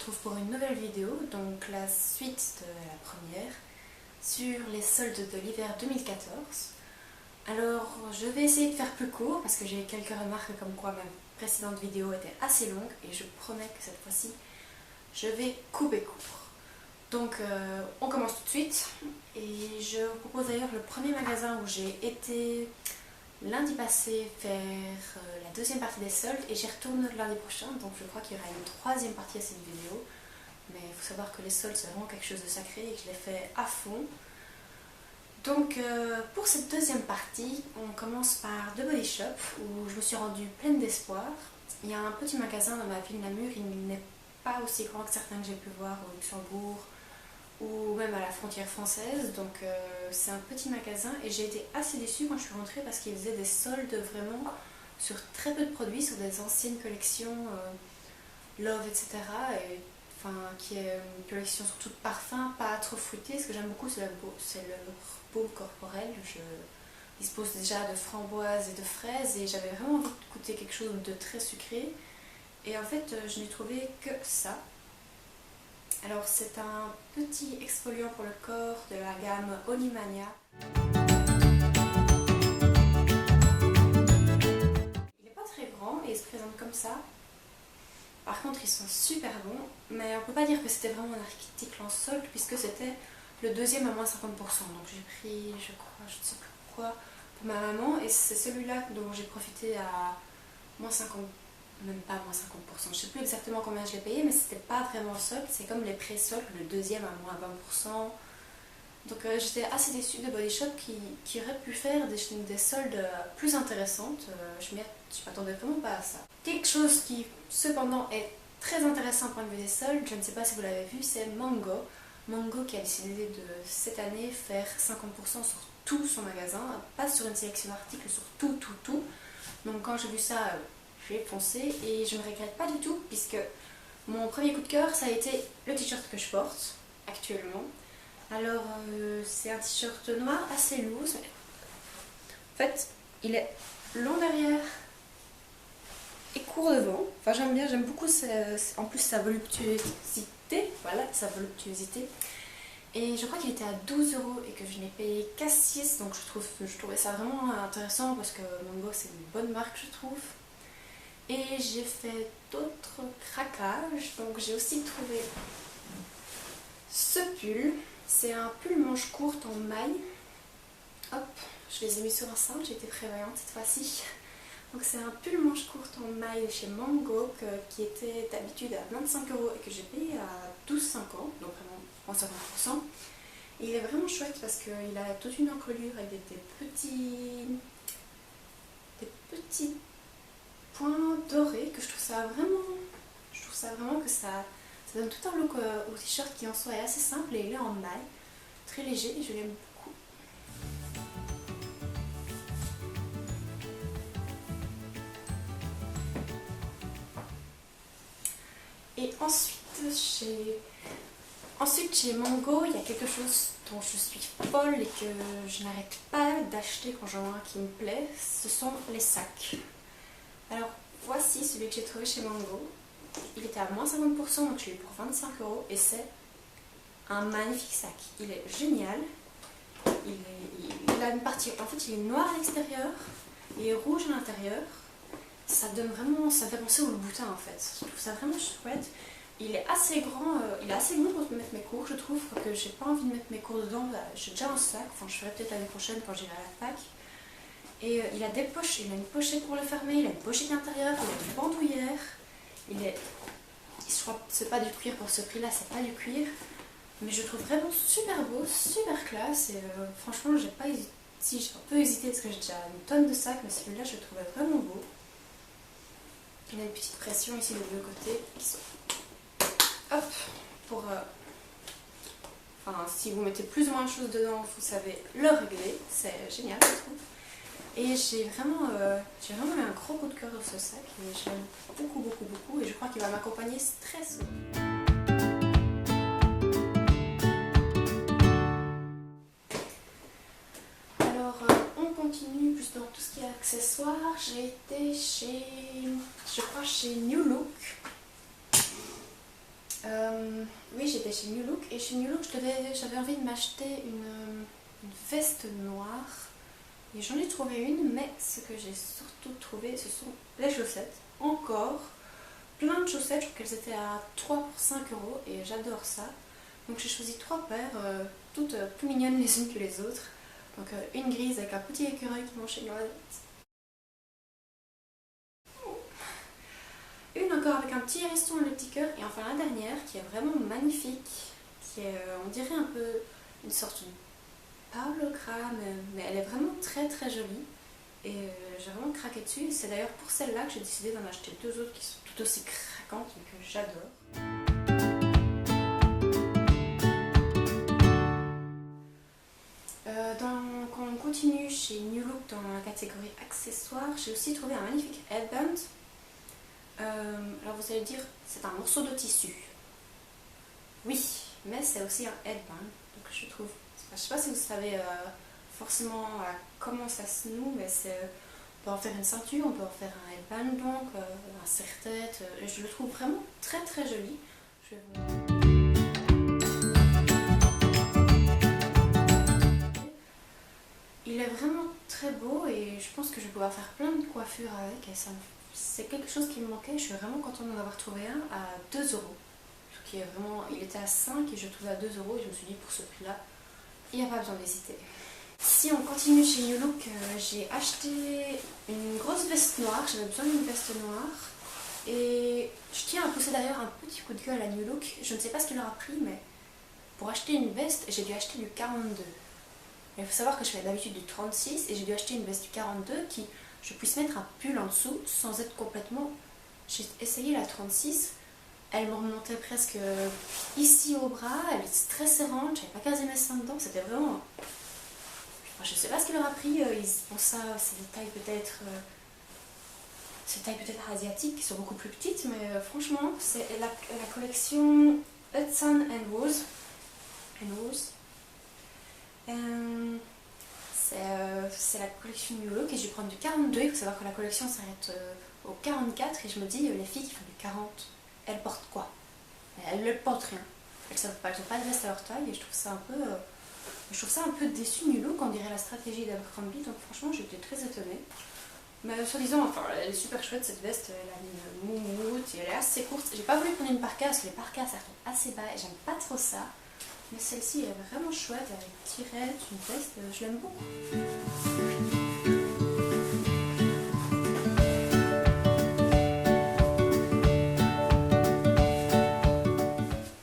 retrouve pour une nouvelle vidéo, donc la suite de la première, sur les soldes de l'hiver 2014. Alors je vais essayer de faire plus court parce que j'ai eu quelques remarques comme quoi ma précédente vidéo était assez longue et je promets que cette fois-ci je vais couper court. Donc on commence tout de suite et je vous propose d'ailleurs le premier magasin où j'ai été lundi passé faire la deuxième partie des soldes et j'y retourne lundi prochain, donc je crois qu'il y aura une troisième partie à cette vidéo. Mais il faut savoir que les soldes c'est vraiment quelque chose de sacré et que je les fais à fond. Donc pour cette deuxième partie, on commence par The Body Shop où je me suis rendue pleine d'espoir. Il y a un petit magasin dans ma ville Namur, il n'est pas aussi grand que certains que j'ai pu voir au Luxembourg ou même à la frontière française, donc c'est un petit magasin et j'ai été assez déçue quand je suis rentrée parce qu'ils faisaient des soldes vraiment sur très peu de produits, sur des anciennes collections Love, etc. Et, enfin, qui est une collection surtout de parfums, pas trop fruité. Ce que j'aime beaucoup c'est le baume corporel. Je dispose déjà de framboises et de fraises et j'avais vraiment envie de goûter quelque chose de très sucré. Et en fait je n'ai trouvé que ça. Alors c'est un petit exfoliant pour le corps de la gamme Onimania. Il n'est pas très grand et il se présente comme ça. Par contre ils sont super bons, mais on ne peut pas dire que c'était vraiment un article en solde puisque c'était le deuxième à moins 50%. Donc j'ai pris, je crois, je ne sais plus pourquoi, pour ma maman et c'est celui-là dont j'ai profité à moins 50%. Même pas moins 50%, je sais plus exactement combien je l'ai payé, mais c'était pas vraiment solde, c'est comme les pré-soldes, le deuxième à moins 20%. Donc j'étais assez déçue de Body Shop qui aurait pu faire des soldes plus intéressantes. Je m'attendais vraiment pas à ça. Quelque chose qui cependant est très intéressant point de vue des soldes, je ne sais pas si vous l'avez vu, c'est Mango. Mango qui a décidé de cette année faire 50% sur tout son magasin, pas sur une sélection d'articles, sur tout. Donc quand j'ai vu ça, j'ai foncé et je ne regrette pas du tout puisque mon premier coup de cœur ça a été le t-shirt que je porte actuellement. Alors c'est un t-shirt noir assez loose. En fait il est long derrière et court devant. Enfin j'aime beaucoup en plus sa voluptuosité. Voilà, sa voluptuosité. Et je crois qu'il était à 12 € et que je n'ai payé qu'à 6, donc je trouvais ça vraiment intéressant parce que Mango c'est une bonne marque je trouve. Et j'ai fait d'autres craquages, donc j'ai aussi trouvé ce pull. C'est un pull manche courte en maille. Hop, je les ai mis sur ensemble, j'ai été prévoyante cette fois-ci. Donc c'est un pull manche courte en maille chez Mango qui était d'habitude à 25 € et que j'ai payé à 12,50 €, donc vraiment en 50%. Et il est vraiment chouette parce qu'il a toute une encolure avec des petits points dorés que je trouve ça vraiment que ça donne tout un look au t-shirt qui en soi est assez simple et il est en maille, très léger et je l'aime beaucoup. Et ensuite chez Mango, il y a quelque chose dont je suis folle et que je n'arrête pas d'acheter quand j'en vois un qui me plaît, ce sont les sacs. Alors voici celui que j'ai trouvé chez Mango. Il était à moins 50%, donc je l'ai eu pour 25 € et c'est un magnifique sac. Il est génial. Il a une partie, en fait il est noir à l'extérieur, il est rouge à l'intérieur. Ça fait penser au Louboutin en fait. Je trouve ça vraiment chouette. Il est assez grand, il est assez long pour mettre mes cours, je trouve que j'ai pas envie de mettre mes cours dedans. J'ai déjà un sac, enfin je ferai peut-être l'année prochaine quand j'irai à la fac. Et il a des poches, il a une pochette pour le fermer, il a une pochette intérieure, il a une bandoulière. Je crois que c'est pas du cuir pour ce prix là, c'est pas du cuir. Mais je trouve vraiment super beau, super classe et franchement j'ai pas hésité. Si j'ai un peu hésité parce que j'ai déjà une tonne de sacs, mais celui-là je le trouvais vraiment beau. Il a une petite pression ici des deux côtés qui sont hop pour enfin si vous mettez plus ou moins de choses dedans vous savez le régler, c'est génial je trouve. Et j'ai vraiment eu un gros coup de cœur sur ce sac et je l'aime beaucoup et je crois qu'il va m'accompagner très souvent. Alors on continue plus dans tout ce qui est accessoires. J'ai été chez New Look Oui, j'étais chez New Look et chez New Look j'avais envie de m'acheter une veste noire et j'en ai trouvé une, mais ce que j'ai surtout trouvé ce sont les chaussettes. Encore plein de chaussettes, je crois qu'elles étaient à 3 pour 5 euros et j'adore ça. Donc j'ai choisi 3 paires, toutes plus mignonnes les unes que les autres. Donc une grise avec un petit écureuil qui mange chez Noisette. Une encore avec un petit hérisson et le petit cœur. Et enfin la dernière qui est vraiment magnifique, qui est, on dirait un peu une sorte de Pablo Cra, mais elle est vraiment très très jolie. Et j'ai vraiment craqué dessus. Et c'est d'ailleurs pour celle-là que j'ai décidé d'en acheter 2 autres qui sont tout aussi craquantes et que j'adore. Quand on continue chez New Look dans la catégorie accessoires, j'ai aussi trouvé un magnifique headband. Alors vous allez dire, c'est un morceau de tissu. Oui, mais c'est aussi un headband. Donc je trouve, je sais pas si vous savez forcément comment ça se noue, mais on peut en faire une ceinture, on peut en faire un headband, donc un serre-tête. Je le trouve vraiment très très joli. Je vais vous... Il est vraiment très beau et je pense que je vais pouvoir faire plein de coiffures avec et c'est quelque chose qui me manquait. Je suis vraiment contente d'en avoir trouvé un à 2 euros. Qui est vraiment, il était à 5 et je le trouvais à 2 euros et je me suis dit pour ce prix là, il n'y a pas besoin d'hésiter. Si on continue chez New Look, j'ai acheté une grosse veste noire, j'avais besoin d'une veste noire. Et je tiens à pousser d'ailleurs un petit coup de gueule à New Look. Je ne sais pas ce qu'il leur a pris, mais pour acheter une veste, j'ai dû acheter du 42. Il faut savoir que je fais d'habitude du 36 et j'ai dû acheter une veste du 42 qui je puisse mettre un pull en dessous sans être complètement... J'ai essayé la 36, elle me remontait presque ici au bras, elle était très serrante, j'avais pas casé mes seins dedans, c'était vraiment... Je sais pas ce qu'il leur a pris, pour ça c'est des tailles peut-être... C'est tailles peut-être asiatiques qui sont beaucoup plus petites, mais franchement c'est la collection Hudson and Rose. C'est la collection New Look et je vais prendre du 42. Il faut savoir que la collection s'arrête au 44 et je me dis, les filles qui font du 40, elles portent quoi? Elles ne portent rien. Elles n'ont pas de veste à leur taille et je trouve ça un peu déçu. New Look, on dirait la stratégie d'Abercrombie, donc franchement j'étais très étonnée. Mais soi-disant, enfin, elle est super chouette cette veste, elle a une moumoute et elle est assez courte. J'ai pas voulu prendre une parka parce que les parkas ça retombe assez bas et j'aime pas trop ça. Mais celle-ci est vraiment chouette avec tirette, une veste, je l'aime beaucoup.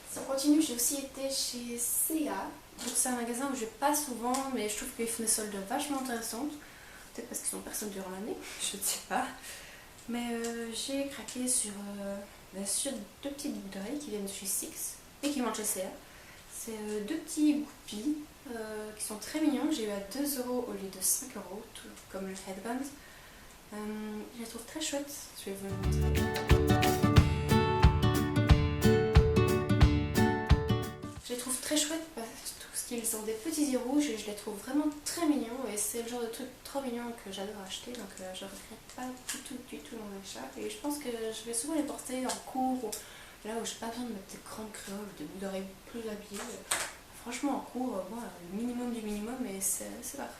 Si on continue, j'ai aussi été chez C&A. Donc c'est un magasin où je vais pas souvent, mais je trouve qu'ils font des soldes vachement intéressantes. Peut-être parce qu'ils ont personne durant l'année, je ne sais pas. Mais j'ai craqué sur 2 petites boucles d'oreilles qui viennent de chez Six et qui vendent chez C&A. C'est 2 petits goupies qui sont très mignons, que j'ai eu à 2 euros au lieu de 5 euros, tout comme le headband. Je les trouve très chouettes, je vais vous le montrer. Je les trouve très chouettes parce qu'ils ont des petits yeux rouges et je les trouve vraiment très mignons et c'est le genre de truc trop mignon que j'adore acheter, donc je ne regrette pas du tout mon achat et je pense que je vais souvent les porter en cours ou là où j'ai pas besoin de mettre des grandes créoles, des boucles d'oreilles plus habillées. Franchement en cours, moi, le minimum du minimum et c'est parfait.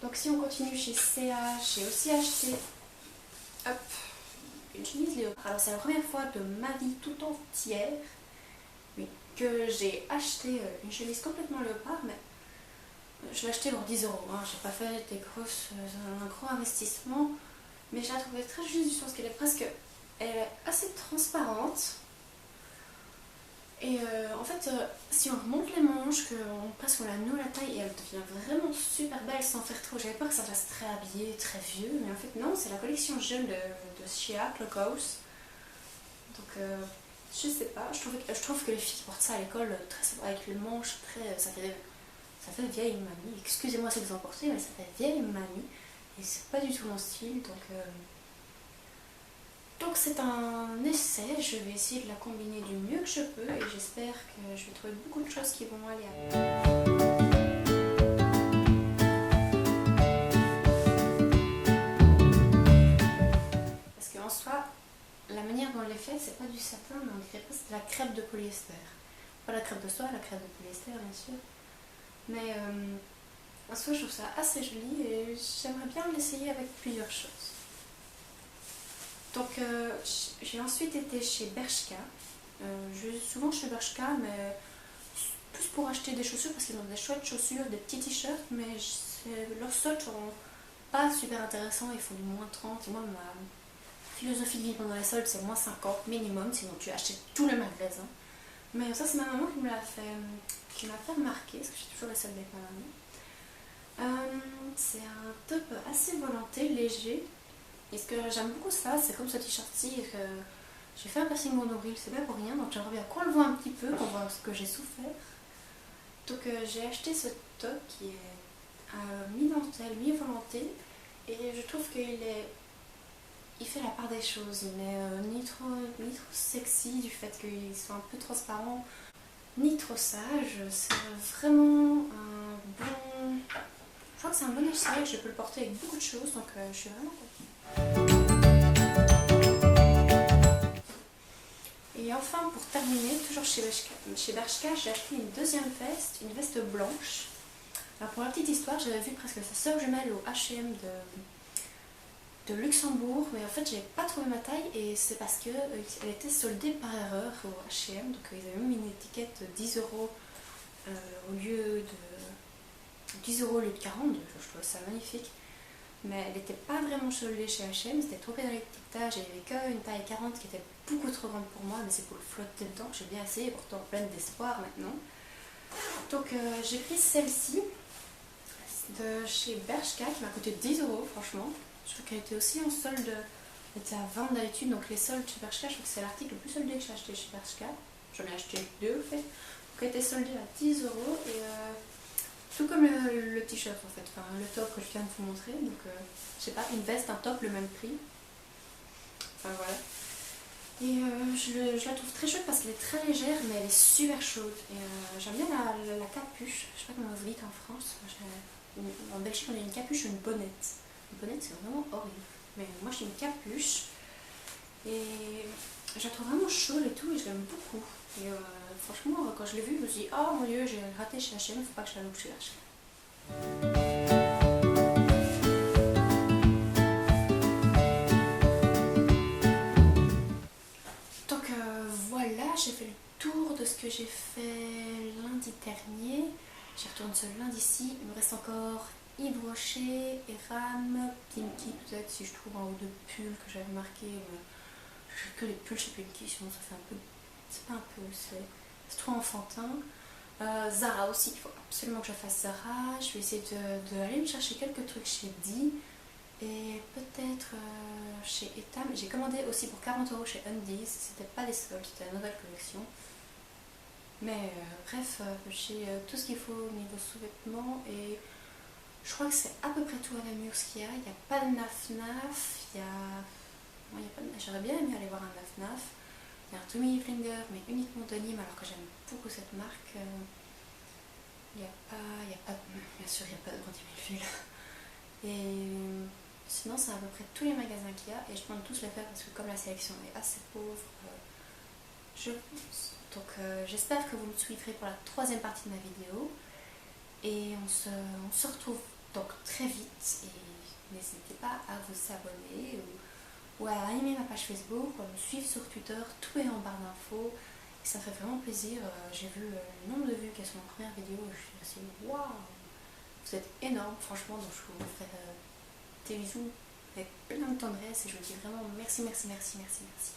Donc si on continue chez C&A, j'ai aussi acheté une chemise léopard. Alors c'est la première fois de ma vie tout entière que j'ai acheté une chemise complètement léopard, mais je l'ai achetée pour 10 euros. Hein. J'ai pas fait un gros investissement, mais je la trouvais très juste du sens qu'elle est presque... Elle est assez transparente. Et en fait, si on remonte les manches, presque on la noue à la taille et elle devient vraiment super belle sans faire trop. J'avais peur que ça fasse très habillé, très vieux, mais en fait non, c'est la collection jeune de Shea, Clockhouse. Donc je sais pas, je trouve que les filles qui portent ça à l'école, avec les manches, ça fait vieille mamie. Excusez-moi si vous en portez, mais ça fait vieille mamie. Et c'est pas du tout mon style, donc c'est un essai, je vais essayer de la combiner du mieux que je peux et j'espère que je vais trouver beaucoup de choses qui vont aller avec. Parce qu'en soi, la manière dont elle est faite, fait, c'est pas du satin, mais on dirait pas, c'est de la crêpe de polyester. Pas la crêpe de soie, la crêpe de polyester bien sûr. Mais en soi, je trouve ça assez joli et j'aimerais bien l'essayer avec plusieurs choses. Donc j'ai ensuite été chez Bershka. Je vais souvent chez Bershka, mais plus pour acheter des chaussures parce qu'ils ont des chouettes chaussures, des petits t-shirts, mais leurs soldes sont pas super intéressants, ils font du moins 30. Et moi, ma philosophie de vie pendant les soldes, c'est moins 50 minimum, sinon tu achètes tout le magasin. Mais ça, c'est ma maman qui me l'a fait remarquer, parce que j'ai toujours les soldes avec ma maman. C'est un top assez volanté, léger. Et ce que j'aime beaucoup ça, c'est comme ce t-shirt-ci, que j'ai fait un piercing au nombril, c'est pas pour rien, donc j'aimerais bien qu'on le voit un petit peu, qu'on voit ce que j'ai souffert. Donc j'ai acheté ce top qui est mi-dentelle, mi-volanté, et je trouve il fait la part des choses. Il n'est ni trop sexy du fait qu'il soit un peu transparent, ni trop sage. C'est vraiment un bon... Je crois que c'est un bon essai, je peux le porter avec beaucoup de choses, donc je suis vraiment contente. Et enfin, pour terminer, toujours chez Bershka, j'ai acheté une deuxième veste, une veste blanche. Alors pour la petite histoire, j'avais vu presque sa sœur jumelle au H&M de Luxembourg, mais en fait j'avais pas trouvé ma taille et c'est parce qu'elle était soldée par erreur au H&M, donc ils avaient mis une étiquette de 10 euros au lieu de 10 euros au lieu de 40, je trouvais ça magnifique. Mais elle n'était pas vraiment soldée chez H&M, c'était trompé dans l'étiquetage, et il n'y avait qu'une taille 40 qui était beaucoup trop grande pour moi, mais c'est pour le flotter dedans, j'ai bien essayé, pourtant pleine d'espoir maintenant. Donc j'ai pris celle-ci de chez Bershka qui m'a coûté 10 euros franchement. Je trouve qu'elle était aussi en solde, elle était à 20 d'habitude, donc les soldes chez Bershka, je trouve que c'est l'article le plus soldé que j'ai acheté chez Bershka. J'en ai acheté deux en fait. Donc elle était soldée à 10 euros et tout comme le t-shirt en fait, enfin le top que je viens de vous montrer, donc je sais pas, une veste, un top, le même prix. Enfin voilà. Et je la trouve très chouette parce qu'elle est très légère mais elle est super chaude. Et j'aime bien la capuche, je sais pas comment vous dites en France. En Belgique on a une capuche ou une bonnette. Une bonnette c'est vraiment horrible. Mais moi j'ai une capuche et je la trouve vraiment chaude et tout et je l'aime beaucoup. Et franchement quand je l'ai vue je me suis dit oh mon dieu j'ai raté chez H&M, faut pas que je la loupe chez H&M. Donc voilà, j'ai fait le tour de ce que j'ai fait lundi dernier. J'y retourne ce lundi-ci. Il me reste encore Yves Rocher, Eram, Pinky peut-être si je trouve un ou deux pulls que j'avais marqué. J'ai que les pulls chez Pinky, sinon ça fait un peu... C'est pas un peu, c'est trop enfantin. Zara aussi, il faut absolument que je fasse Zara. Je vais essayer d'aller me chercher quelques trucs chez Di. Et peut-être chez Etam. J'ai commandé aussi pour 40 euros chez Undies. C'était pas les soldes, c'était la nouvelle collection. Mais bref, j'ai tout ce qu'il faut au niveau sous-vêtements. Et je crois que c'est à peu près tout à Namur ce qu'il y a. Il n'y a pas de naf-naf. J'aurais bien aimé aller voir un naf-naf. Il y a un Tommy Hilfiger, mais uniquement de Nîmes, alors que j'aime beaucoup cette marque. Il n'y a pas, bien sûr, il n'y a pas de Grand Fil. Et sinon, c'est à peu près tous les magasins qu'il y a. Et je demande tous les faire parce que comme la sélection est assez pauvre, je pense. Donc j'espère que vous me suivrez pour la troisième partie de ma vidéo. Et on se retrouve donc très vite. Et n'hésitez pas à vous abonner ou à aimer ma page Facebook, ou à me suivre sur Twitter, tout est en barre d'infos. Et ça me fait vraiment plaisir. J'ai vu le nombre de vues qu'il y a sur ma première vidéo et je suis assez waouh! Vous êtes énorme, franchement, donc je vous fais des bisous avec plein de tendresse et je vous dis vraiment merci, merci, merci, merci, merci.